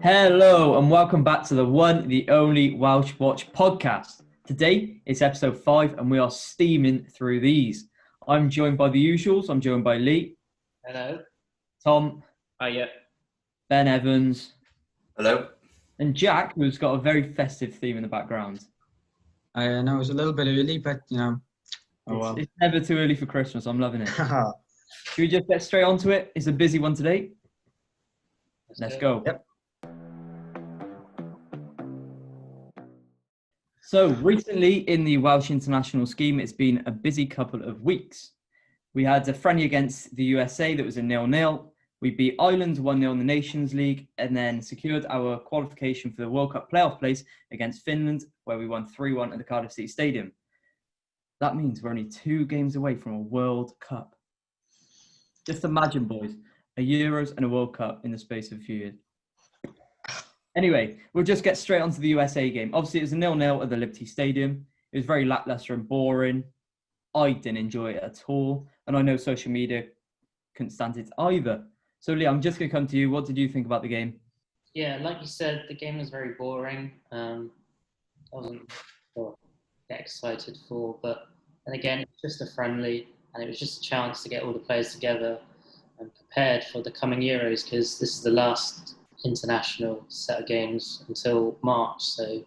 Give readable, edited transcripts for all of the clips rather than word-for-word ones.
Hello and welcome back to the one, the only Welsh Watch podcast. Today it's episode 5 and we are steaming through these. I'm joined by the usuals. I'm joined by Lee. Hello. Tom. Hiya. Ben Evans. Hello. And Jack, who's got a very festive theme in the background. I know it's a little bit early, but oh well. It's never too early for Christmas. I'm loving it. Should we just get straight onto it? It's a busy one today. Let's go. Yep. So recently in the Welsh international scheme, it's been a busy couple of weeks. We had a friendly against the USA that was a 0-0. We beat Ireland 1-0 in the Nations League and then secured our qualification for the World Cup playoff place against Finland, where we won 3-1 at the Cardiff City Stadium. That means we're only 2 games away from a World Cup. Just imagine, boys, a Euros and a World Cup in the space of a few years. Anyway, we'll just get straight onto the USA game. Obviously, it was a 0-0 at the Liberty Stadium. It was very lackluster and boring. I didn't enjoy it at all. And I know social media couldn't stand it either. So, Lee, I'm just going to come to you. What did you think about the game? Yeah, like you said, the game was very boring. I wasn't sure get excited for, but then again, it's just a friendly, and it was just a chance to get all the players together and prepared for the coming Euros, because this is the last international set of games until March. So,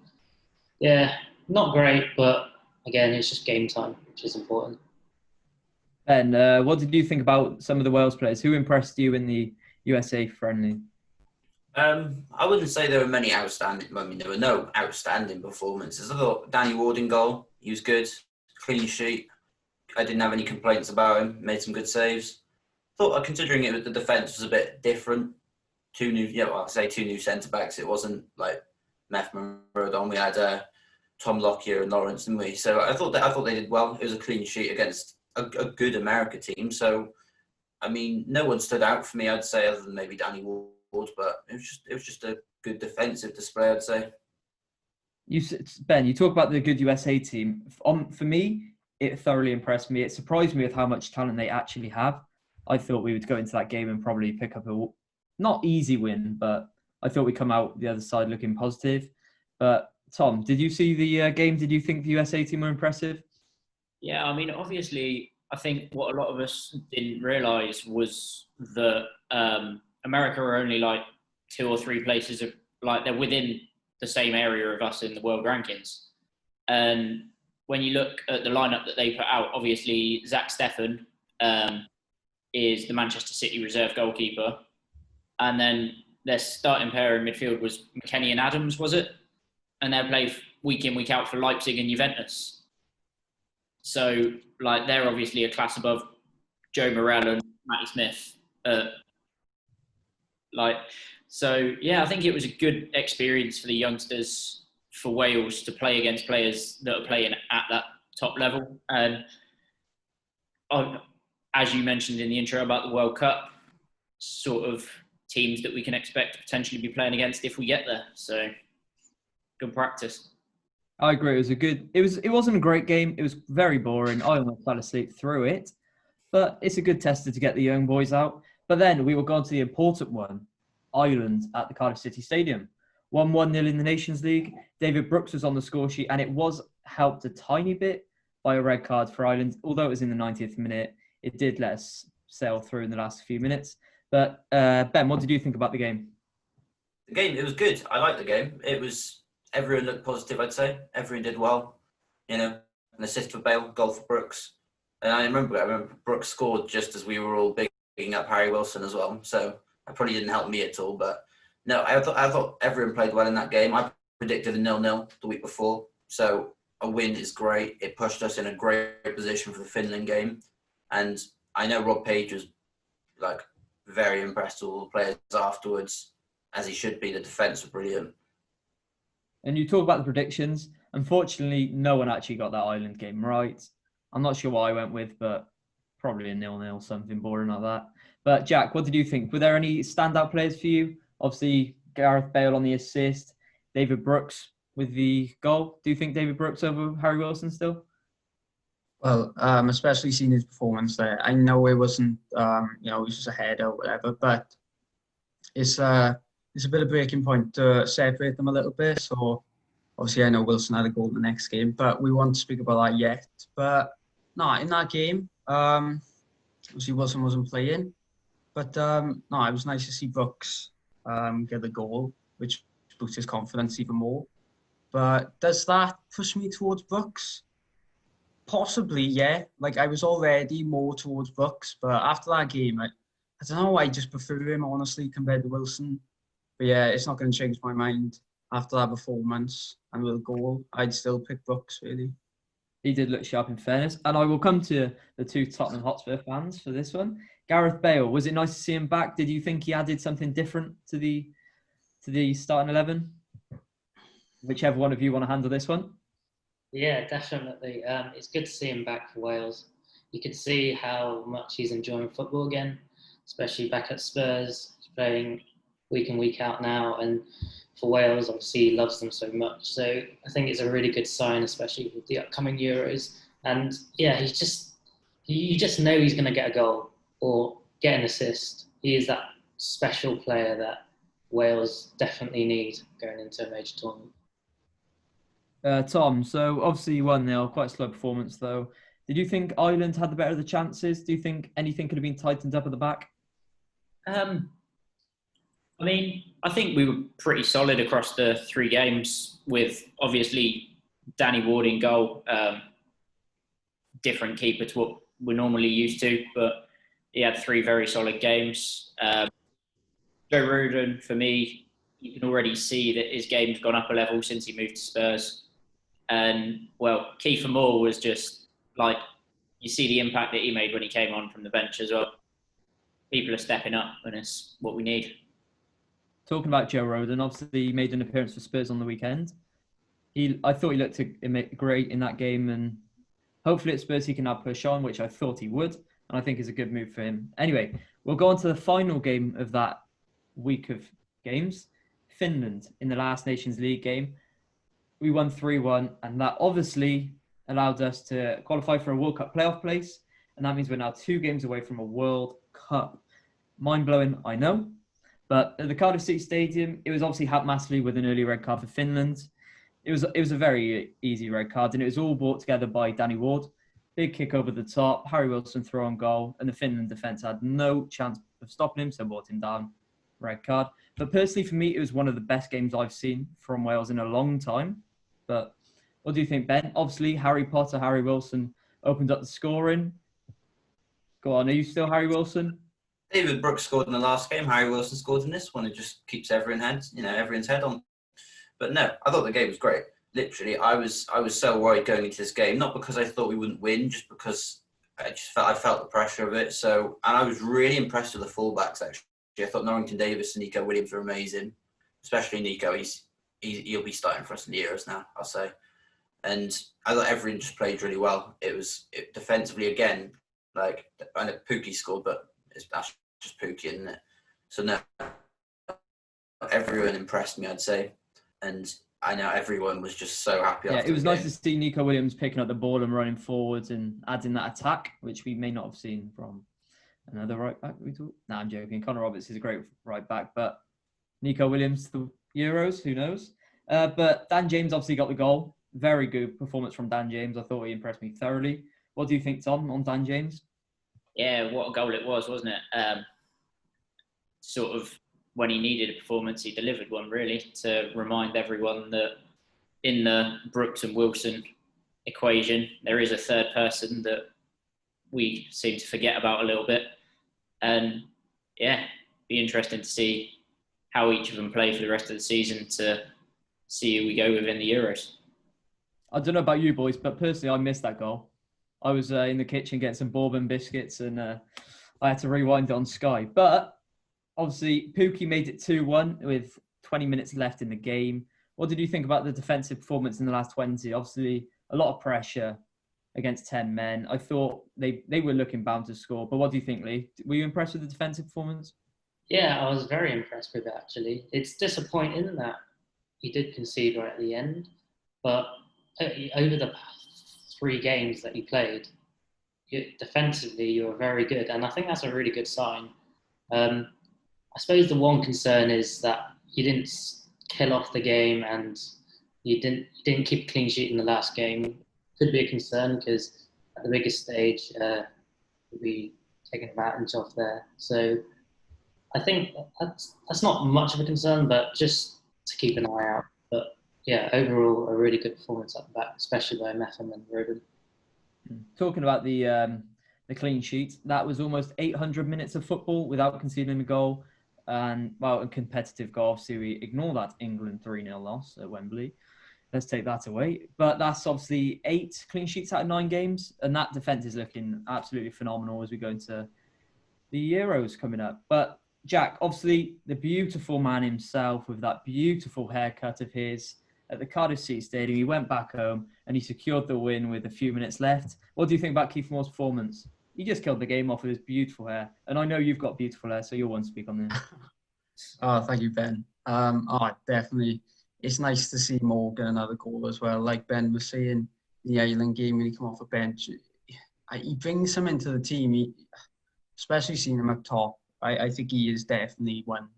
yeah, not great, but again, it's just game time, which is important. Ben, what did you think about some of the Wales players? Who impressed you in the USA friendly? I wouldn't say there were many outstanding. I mean, there were no outstanding performances. I thought Danny Ward in goal, he was good, clean sheet. I didn't have any complaints about him. Made some good saves. Thought, considering it, the defence was a bit different. Two new centre backs. It wasn't like Meth Rodon. We had Tom Lockyer and Lawrence, didn't we? So I thought they did well. It was a clean sheet against a good America team. So I mean, no one stood out for me, I'd say, other than maybe Danny Ward. But it was just a good defensive display, I'd say. Ben, you talk about the good USA team. For me, it thoroughly impressed me. It surprised me with how much talent they actually have. I thought we would go into that game and probably pick up a not easy win, but I thought we'd come out the other side looking positive. But Tom, did you see the game? Did you think the USA team were impressive? Yeah, I mean, obviously, I think what a lot of us didn't realise was that America are only like 2 or 3 places, like they're within the same area of us in the world rankings. And when you look at the lineup that they put out, obviously Zach Steffen is the Manchester City reserve goalkeeper. And then their starting pair in midfield was McKennie and Adams, was it? And they play week in, week out for Leipzig and Juventus. So, like, they're obviously a class above Joe Morel and Matty Smith. So, yeah, I think it was a good experience for the youngsters, for Wales, to play against players that are playing at that top level. And as you mentioned in the intro about the World Cup, sort of teams that we can expect to potentially be playing against if we get there. So, good practice. I agree. It wasn't a great game. It was very boring. I almost fell asleep through it. But it's a good tester to get the young boys out. But then we will go on to the important one. Ireland at the Cardiff City Stadium. 1-1 in the Nations League. David Brooks was on the score sheet, and it was helped a tiny bit by a red card for Ireland. Although it was in the 90th minute, it did let us sail through in the last few minutes. But Ben, what did you think about the game? The game, it was good. I liked the game. Everyone looked positive, I'd say. Everyone did well. You know, an assist for Bale, goal for Brooks. And I remember Brooks scored just as we were all bigging up Harry Wilson as well. So that probably didn't help me at all. But no, I thought everyone played well in that game. I predicted a 0-0 the week before. So a win is great. It pushed us in a great position for the Finland game. And I know Rob Page was like very impressed with all the players afterwards, as he should be. The defence were brilliant. And you talk about the predictions. Unfortunately, no one actually got that Ireland game right. I'm not sure what I went with, but probably a 0-0, something boring like that. But Jack, what did you think? Were there any standout players for you? Obviously, Gareth Bale on the assist, David Brooks with the goal. Do you think David Brooks over Harry Wilson still? Well, especially seeing his performance there. I know it wasn't, he was just ahead or whatever, but his it's a bit of breaking point to separate them a little bit. So obviously I know Wilson had a goal in the next game, but we won't speak about that yet. But no, in that game, obviously Wilson wasn't playing, but no, it was nice to see Brooks get the goal, which boosts his confidence even more. But does that push me towards Brooks? Possibly, yeah. Like I was already more towards Brooks, but after that game, I don't know. I just prefer him honestly compared to Wilson. But yeah, it's not going to change my mind after that performance and with a goal. I'd still pick Brooks really. He did look sharp in fairness. And I will come to the two Tottenham Hotspur fans for this one. Gareth Bale, was it nice to see him back? Did you think he added something different to the starting 11? Whichever one of you want to handle this one. Yeah, definitely. It's good to see him back for Wales. You could see how much he's enjoying football again, especially back at Spurs. He's playing week in, week out now, and for Wales, obviously, he loves them so much. So I think it's a really good sign, especially with the upcoming Euros. And yeah, you just know he's going to get a goal or get an assist. He is that special player that Wales definitely need going into a major tournament. Tom, so obviously 1-0, quite a slow performance though. Did you think Ireland had the better of the chances? Do you think anything could have been tightened up at the back? I mean, I think we were pretty solid across the 3 games with obviously Danny Ward in goal. Different keeper to what we're normally used to, but he had 3 very solid games. Joe Rodon, for me, you can already see that his game's gone up a level since he moved to Spurs. And, well, Kiefer Moore was just like, you see the impact that he made when he came on from the bench as well. People are stepping up, and it's what we need. Talking about Joe Rodon, obviously he made an appearance for Spurs on the weekend. I thought he looked great in that game, and hopefully at Spurs he can now push on, which I thought he would, and I think is a good move for him. Anyway, we'll go on to the final game of that week of games. Finland in the last Nations League game. We won 3-1, and that obviously allowed us to qualify for a World Cup playoff place, and that means we're now 2 games away from a World Cup. Mind-blowing, I know. But at the Cardiff City Stadium, it was obviously helped massively with an early red card for Finland. It was a very easy red card, and it was all brought together by Danny Ward. Big kick over the top, Harry Wilson throw on goal, and the Finland defence had no chance of stopping him, so brought him down. Red card. But personally, for me, it was one of the best games I've seen from Wales in a long time. But what do you think, Ben? Obviously, Harry Wilson opened up the scoring. Go on, are you still Harry Wilson? David Brooks scored in the last game. Harry Wilson scored in this one. It just keeps everyone's head on. But no, I thought the game was great. Literally, I was so worried going into this game, not because I thought we wouldn't win, just because I felt the pressure of it. So, and I was really impressed with the fullbacks actually. I thought Norrington Davis and Nico Williams were amazing, especially Nico. He'll be starting for us in the Euros now, I'll say. And I thought everyone just played really well. It defensively again, like I know Pukki scored, but that's just Pukki, isn't it? So no, everyone impressed me, I'd say, and I know everyone was just so happy. Yeah, after it was the nice game. to see Nico Williams picking up the ball and running forwards and adding that attack, which we may not have seen from another right back. I'm joking. Connor Roberts is a great right back, but Nico Williams, the Euros, who knows? But Dan James obviously got the goal. Very good performance from Dan James. I thought he impressed me thoroughly. What do you think, Tom, on Dan James? Yeah, what a goal it was, wasn't it? Sort of when he needed a performance, he delivered one, really, to remind everyone that in the Brooks and Wilson equation, there is a third person that we seem to forget about a little bit. And yeah, be interesting to see how each of them play for the rest of the season to see who we go with in the Euros. I don't know about you boys, but personally, I missed that goal. I was in the kitchen getting some bourbon biscuits and I had to rewind it on Sky. But obviously, Pukki made it 2-1 with 20 minutes left in the game. What did you think about the defensive performance in the last 20? Obviously, a lot of pressure against 10 men. I thought they were looking bound to score. But what do you think, Lee? Were you impressed with the defensive performance? Yeah, I was very impressed with it, actually. It's disappointing that he did concede right at the end, but over the 3 games that he played, defensively, you were very good, and I think that's a really good sign. I suppose the one concern is that you didn't kill off the game and you didn't keep a clean sheet in the last game. Could be a concern because at the biggest stage, you'll be taking advantage of there. So I think that's not much of a concern, but just to keep an eye out. But yeah, overall, a really good performance up the back, especially by Metham and Rodon. Talking about the clean sheet, that was almost 800 minutes of football without conceding a goal. And, well, a competitive goal. Obviously, we ignore that England 3-0 loss at Wembley. Let's take that away. But that's obviously 8 clean sheets out of 9 games. And that defence is looking absolutely phenomenal as we go into the Euros coming up. But, Jack, obviously, the beautiful man himself with that beautiful haircut of his at the Cardiff City Stadium, he went back home and he secured the win with a few minutes left. What do you think about Keith Moore's performance? He just killed the game off with his beautiful hair. And I know you've got beautiful hair, so you'll want to speak on this. Oh, thank you, Ben. Definitely. It's nice to see Moore get another goal as well. Like Ben was saying, the Ireland game when he come off the bench, he brings some into the team. Especially seeing him up top, I think he is definitely one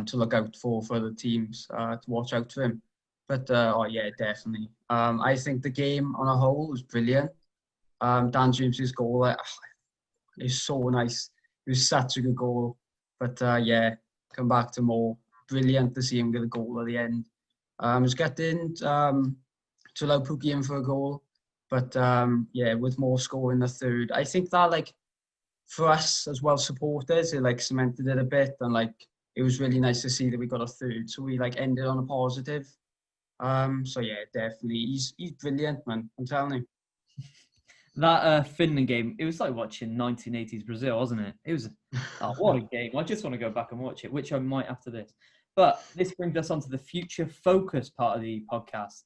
to look out for the teams, to watch out for him. But, definitely. I think the game on a whole was brilliant. Dan James's goal is so nice. It was such a good goal. But, come back to Moore. Brilliant to see him get a goal at the end. I was getting to allow Pookie in for a goal. But, with Moore scoring the third, I think that, for us as well supporters, it, cemented it a bit. And, it was really nice to see that we got a third. So we, ended on a positive. Definitely. He's brilliant, man. I'm telling you. That Finland game, it was like watching 1980s Brazil, wasn't it? It was, what a game. I just want to go back and watch it, which I might after this. But this brings us on to the future focus part of the podcast.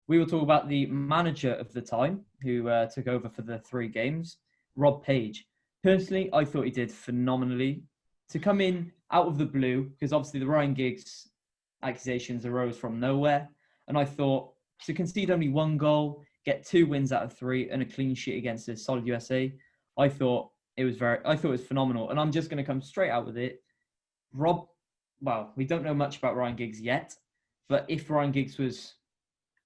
We will talk about the manager of the time who took over for the 3 games, Rob Page. Personally, I thought he did phenomenally. To come in out of the blue, because obviously the Ryan Giggs accusations arose from nowhere. And I thought to concede only 1 goal, get 2 wins out of 3 and a clean sheet against a solid USA, I thought it was phenomenal. And I'm just going to come straight out with it. We don't know much about Ryan Giggs yet, but if Ryan Giggs was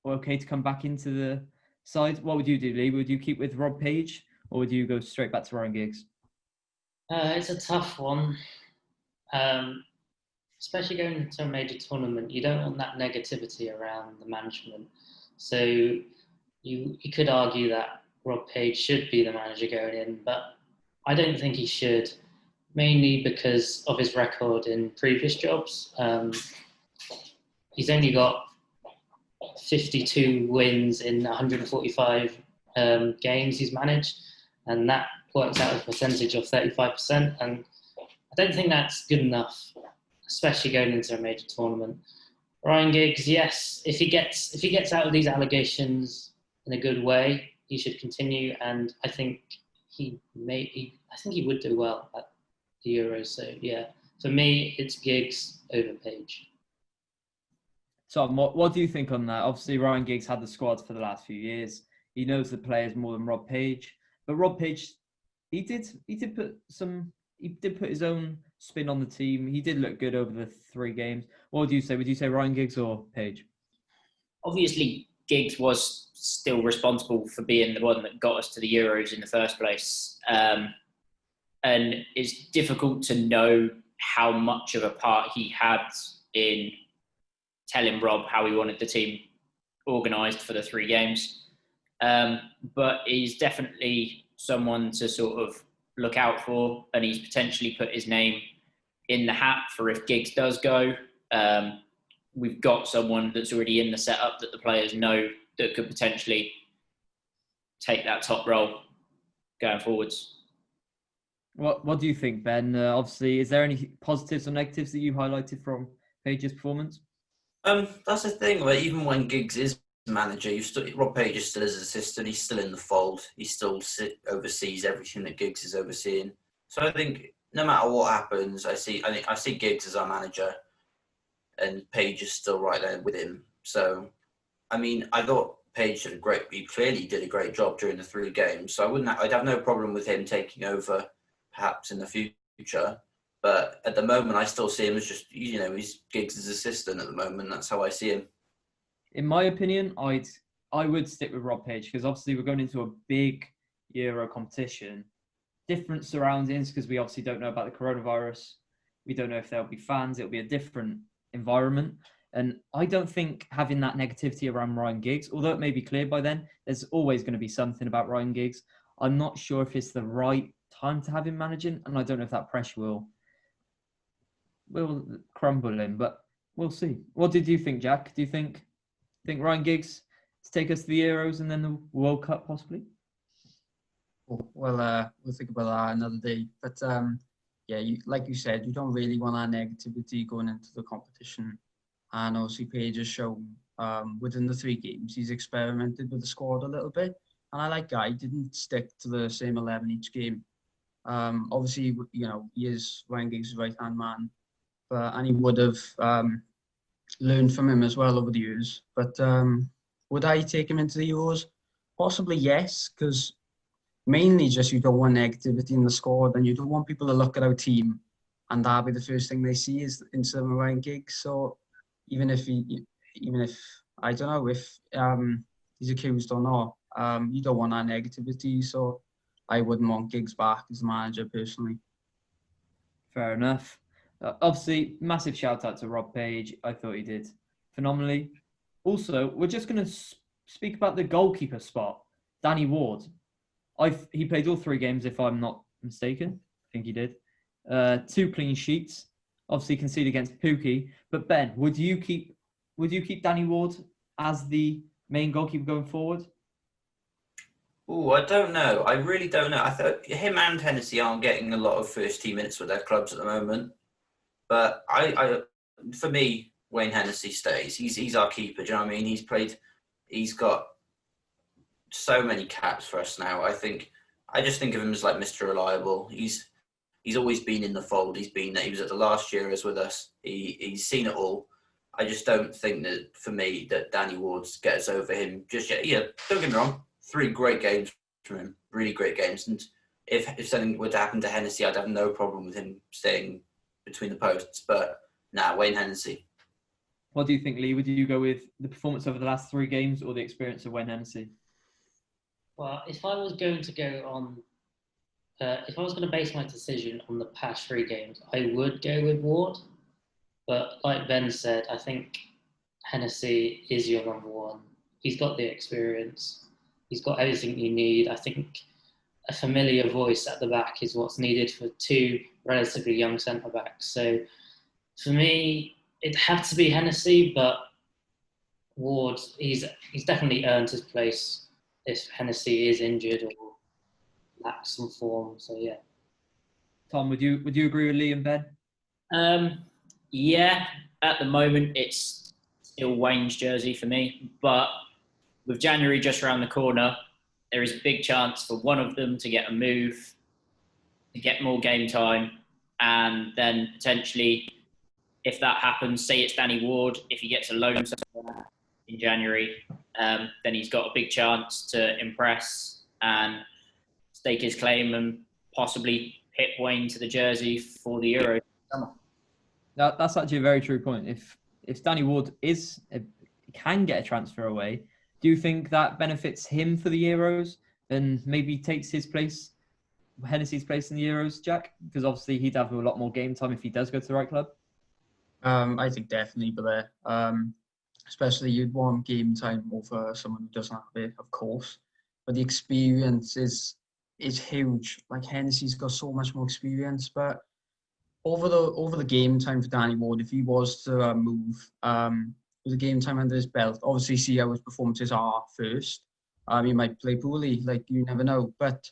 okay to come back into the side, what would you do, Lee? Would you keep with Rob Page or would you go straight back to Ryan Giggs? It's a tough one. Especially going into a major tournament, you don't want that negativity around the management. So you could argue that Rob Page should be the manager going in, but I don't think he should, mainly because of his record in previous jobs. He's only got 52 wins in 145 games he's managed, and that works out a percentage of 35%. And I don't think that's good enough, especially going into a major tournament. Ryan Giggs, yes, if he gets out of these allegations in a good way, he should continue, and I think he would do well at the Euros. So yeah, for me, it's Giggs over Page. Tom, what do you think on that? Obviously, Ryan Giggs had the squad for the last few years. He knows the players more than Rob Page, but Rob Page, he did put his own spin on the team. He did look good over the 3 games. What would you say? Would you say Ryan Giggs or Page? Obviously, Giggs was still responsible for being the one that got us to the Euros in the first place. And it's difficult to know how much of a part he had in telling Rob how he wanted the team organised for the 3 games. But he's definitely someone to sort of look out for, and he's potentially put his name in the hat for if Giggs does go. We've got someone that's already in the setup that the players know that could potentially take that top role going forwards. What do you think, Ben? Obviously, is there any positives or negatives that you highlighted from Page's performance? That's the thing. Where even when Giggs is manager, Rob Page is still his assistant. He's still in the fold. He still oversees everything that Giggs is overseeing. So I think no matter what happens, I see Giggs as our manager, and Page is still right there with him. So, I mean, I thought Page did he clearly did a great job during the 3 games. So I'd have no problem with him taking over perhaps in the future. But at the moment, I still see him as just, he's Giggs' assistant at the moment. That's how I see him. In my opinion, I would stick with Rob Page because obviously we're going into a big Euro competition. Different surroundings because we obviously don't know about the coronavirus. We don't know if there'll be fans. It'll be a different environment. And I don't think having that negativity around Ryan Giggs, although it may be clear by then, there's always going to be something about Ryan Giggs. I'm not sure if it's the right time to have him managing, and I don't know if that pressure will crumble him, but we'll see. What did you think, Jack? Do you think Ryan Giggs to take us to the Euros and then the World Cup possibly? Well, we'll think about that another day. But yeah, like you said, you don't really want that negativity going into the competition. And obviously, Page has shown within the 3 games, he's experimented with the squad a little bit. And I like that. He didn't stick to the same 11 each game. Obviously, he is Ryan Giggs' right-hand man. And he would have learned from him as well over the years. But would I take him into the Euros? Possibly yes, because mainly just you don't want negativity in the squad and you don't want people to look at our team and that'll be the first thing they see is instead of Ryan Giggs. So even if I don't know if he's accused or not, you don't want that negativity. So I wouldn't want Giggs back as a manager personally. Fair enough. Obviously, massive shout out to Rob Page. I thought he did phenomenally. Also, we're just going to speak about the goalkeeper spot, Danny Ward. He played all 3 games, if I'm not mistaken. I think he did. 2 clean sheets. Obviously, conceded against Pookie. But Ben, would you keep Danny Ward as the main goalkeeper going forward? Oh, I don't know. I really don't know. I thought him and Hennessy aren't getting a lot of first team minutes with their clubs at the moment. But for me, Wayne Hennessy stays. He's our keeper. Do you know what I mean? He's got so many caps for us now. I just think of him as like Mr. Reliable. He's always been in the fold. He was at the last Euros with us. He's seen it all. I just don't think that for me that Danny Ward's gets over him just yet. Yeah, don't get me wrong. 3 great games from him, really great games. And if something were to happen to Hennessy, I'd have no problem with him staying between the posts. But Wayne Hennessy. What do you think, Lee? Would you go with the performance over the last 3 games or the experience of Wayne Hennessy? Well, if I was going to base my decision on the past 3 games, I would go with Ward. But like Ben said, I think Hennessy is your number 1. He's got the experience. He's got everything you need. I think a familiar voice at the back is what's needed for 2 relatively young centre-backs. So for me, it'd have to be Hennessy, but Ward, he's definitely earned his place if Hennessy is injured or lacks some form. So yeah. Tom, would you agree with Lee and Ben? Yeah, at the moment it's still Wayne's jersey for me, but with January just around the corner, there is a big chance for one of them to get a move, to get more game time, and then potentially, if that happens, say it's Danny Ward, if he gets a loan somewhere in January, then he's got a big chance to impress and stake his claim and possibly hit Wayne to the jersey for the Euro summer. That's actually a very true point. If Danny Ward can get a transfer away, do you think that benefits him for the Euros and maybe takes his place, Hennessy's place in the Euros, Jack? Because obviously he'd have a lot more game time if he does go to the right club. I think definitely, but especially you'd want game time over someone who doesn't have it, of course. But the experience is huge. Like Hennessy's got so much more experience, but over the game time for Danny Ward, if he was to move with the game time under his belt, obviously see how his performances are first. He might play poorly, like you never know. But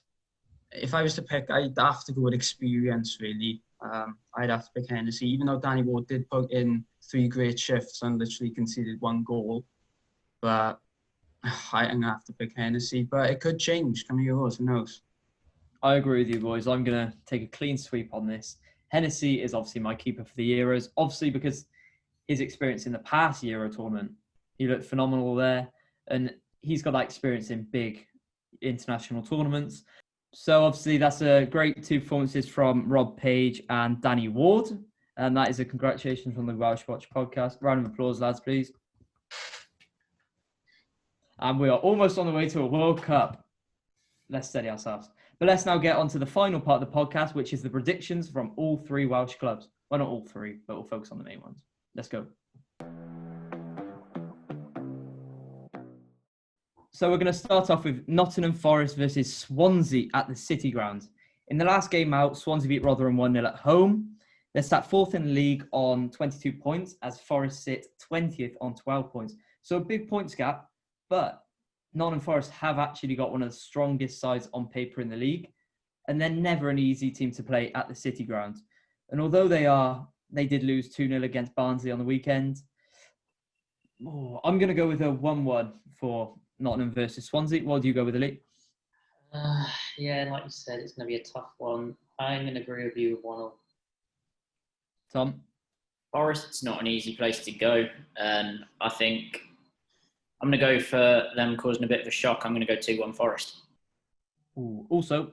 if I was to pick, I'd have to go with experience, really. I'd have to pick Hennessy, even though Danny Ward did put in 3 great shifts and literally conceded 1 goal. But I'm going to have to pick Hennessy. But it could change coming Euros, who knows? I agree with you, boys. I'm going to take a clean sweep on this. Hennessy is obviously my keeper for the Euros, obviously because his experience in the past Euro tournament, he looked phenomenal there. And he's got that experience in big international tournaments. So obviously that's a great 2 performances from Rob Page and Danny Ward. And that is a congratulations from the Welsh Watch podcast. Round of applause, lads, please. And we are almost on the way to a World Cup. Let's steady ourselves. But let's now get on to the final part of the podcast, which is the predictions from all 3 Welsh clubs. Well, not all 3, but we'll focus on the main ones. Let's go. So we're going to start off with Nottingham Forest versus Swansea at the City Ground. In the last game out, Swansea beat Rotherham 1-0 at home. They're sat 4th in the league on 22 points as Forest sit 20th on 12 points. So a big points gap, but Nottingham Forest have actually got one of the strongest sides on paper in the league, and they're never an easy team to play at the City Ground. And although they did lose 2-0 against Barnsley on the weekend, I'm going to go with a 1-1 for Nottingham versus Swansea. What do you go with, Elite? Yeah, like you said, it's going to be a tough one. I'm going to agree with you with 1-1. Tom? Forest's not an easy place to go, and I think I'm going to go for them causing a bit of a shock. I'm going to go 2-1 Forest. Ooh. Also,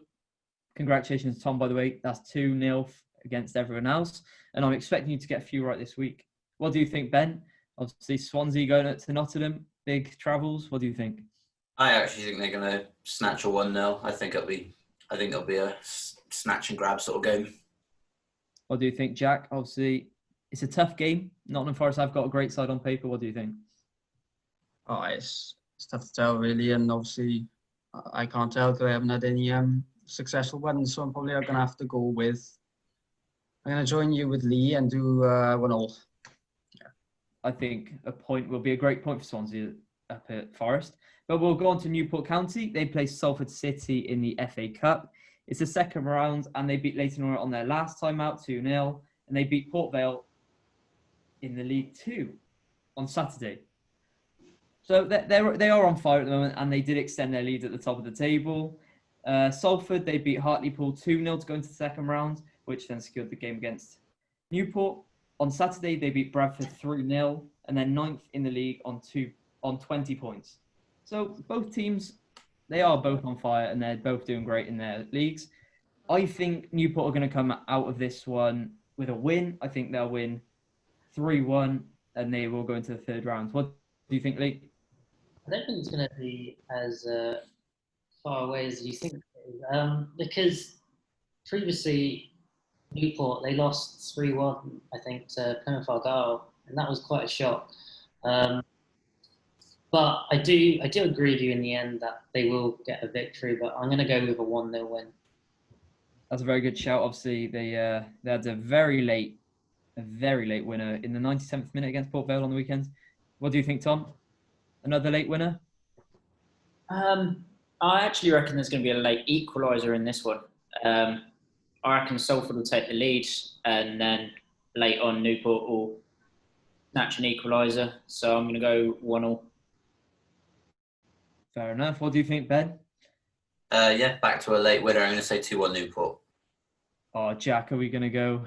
congratulations, Tom, by the way. That's 2-0 against everyone else, and I'm expecting you to get a few right this week. What do you think, Ben? Obviously, Swansea going up to Nottingham, big travels. What do you think? I actually think they're going to snatch a 1-0. I think it'll be a snatch and grab sort of game. What do you think, Jack? Obviously, it's a tough game. Nottingham Forest have got a great side on paper. What do you think? Oh, it's tough to tell, really. And obviously, I can't tell because I haven't had any successful ones. So I'm probably going to have to go with... I'm going to join you with Lee and do 1-0. Yeah. I think a point will be a great point for Swansea up at Forest. But we'll go on to Newport County. They play Salford City in the FA Cup. It's the second round, and they beat Leyton Orient on their last time out 2-0, and they beat Port Vale in the League 2 on Saturday. So they are on fire at the moment, and they did extend their lead at the top of the table. Salford, they beat Hartlepool 2-0 to go into the second round, which then secured the game against Newport. On Saturday, they beat Bradford 3-0, and they're 9th in the league on 20 points. So both teams, they are both on fire, and they're both doing great in their leagues. I think Newport are going to come out of this one with a win. I think they'll win 3-1, and they will go into the third round. What do you think, Lee? I don't think it's going to be as far away as you think it is. Because previously, Newport, they lost 3-1, I think, to Plymouth Argyle, and that was quite a shock. But I do agree with you in the end that they will get a victory, but I'm going to go with a 1-0 win. That's a very good shout. Obviously, they had a very late winner in the 97th minute against Port Vale on the weekend. What do you think, Tom? Another late winner? I actually reckon there's going to be a late equaliser in this one. I reckon Salford will take the lead, and then late on Newport will snatch an equaliser. So I'm going to go 1-1. Fair enough. What do you think, Ben? Yeah, back to a late winner. I'm going to say 2-1 Newport. Oh, Jack, are we going to go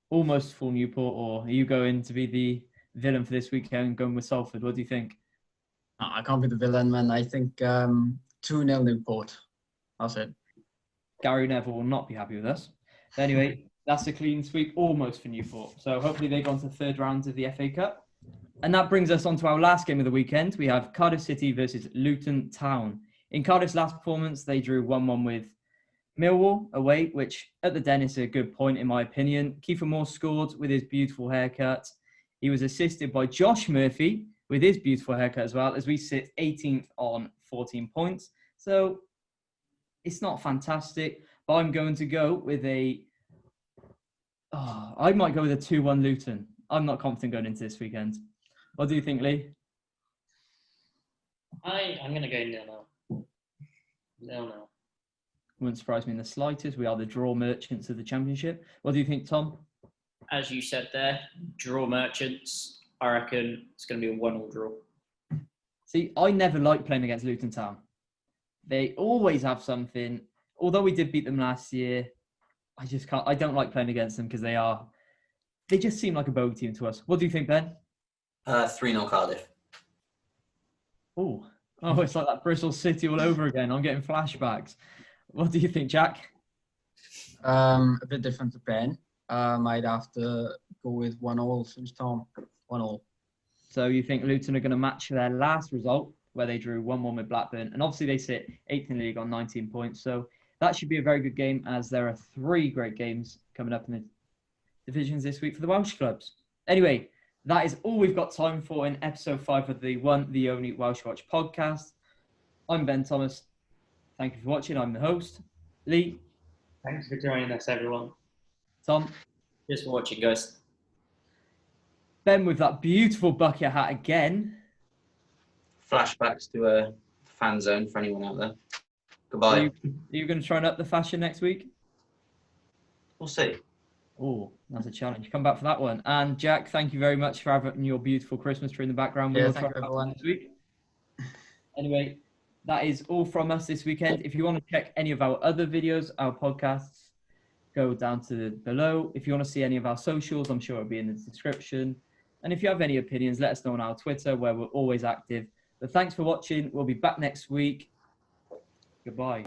almost full Newport, or are you going to be the villain for this weekend going with Salford? What do you think? I can't be the villain, man. I think 2-0 Newport. That's it. Gary Neville will not be happy with us. But anyway, that's a clean sweep almost for Newport. So hopefully they go on to the third round of the FA Cup. And that brings us on to our last game of the weekend. We have Cardiff City versus Luton Town. In Cardiff's last performance, they drew 1-1 with Millwall away, which at the Den is a good point in my opinion. Kiefer Moore scored with his beautiful haircut. He was assisted by Josh Murphy with his beautiful haircut as well, as we sit 18th on 14 points. So it's not fantastic, but I'm going to go with I might go with a 2-1 Luton. I'm not confident going into this weekend. What do you think, Lee? I'm going to go 0-0. 0-0. Wouldn't surprise me in the slightest. We are the draw merchants of the Championship. What do you think, Tom? As you said there, draw merchants. I reckon it's going to be a 1-1 draw. See, I never like playing against Luton Town. They always have something. Although we did beat them last year, I don't like playing against them because they just seem like a bogey team to us. What do you think, Ben? 3-0 Cardiff. Oh, it's like that Bristol City all over again. I'm getting flashbacks. What do you think, Jack? A bit different to Ben. I'd have to go with 1-1 since Tom. 1-1. So you think Luton are going to match their last result, where they drew 1-1 with Blackburn, and obviously they sit 8th in the league on 19 points. So that should be a very good game, as there are 3 great games coming up in the divisions this week for the Welsh clubs. Anyway, that is all we've got time for in episode 5 of the one, the only Welsh Watch podcast. I'm Ben Thomas. Thank you for watching. I'm the host. Lee. Thanks for joining us, everyone. Tom. Just for watching, guys. Ben with that beautiful bucket hat again. Flashbacks to a fan zone for anyone out there. Goodbye. Are you going to try and up the fashion next week? We'll see. Oh, that's a challenge. Come back for that one. And Jack, thank you very much for having your beautiful Christmas tree in the background. Yeah, We'll thank try you, everyone. this week. Anyway, that is all from us this weekend. If you want to check any of our other videos, our podcasts, go down to below. If you want to see any of our socials, I'm sure it'll be in the description. And if you have any opinions, let us know on our Twitter, where we're always active. But thanks for watching. We'll be back next week. Goodbye.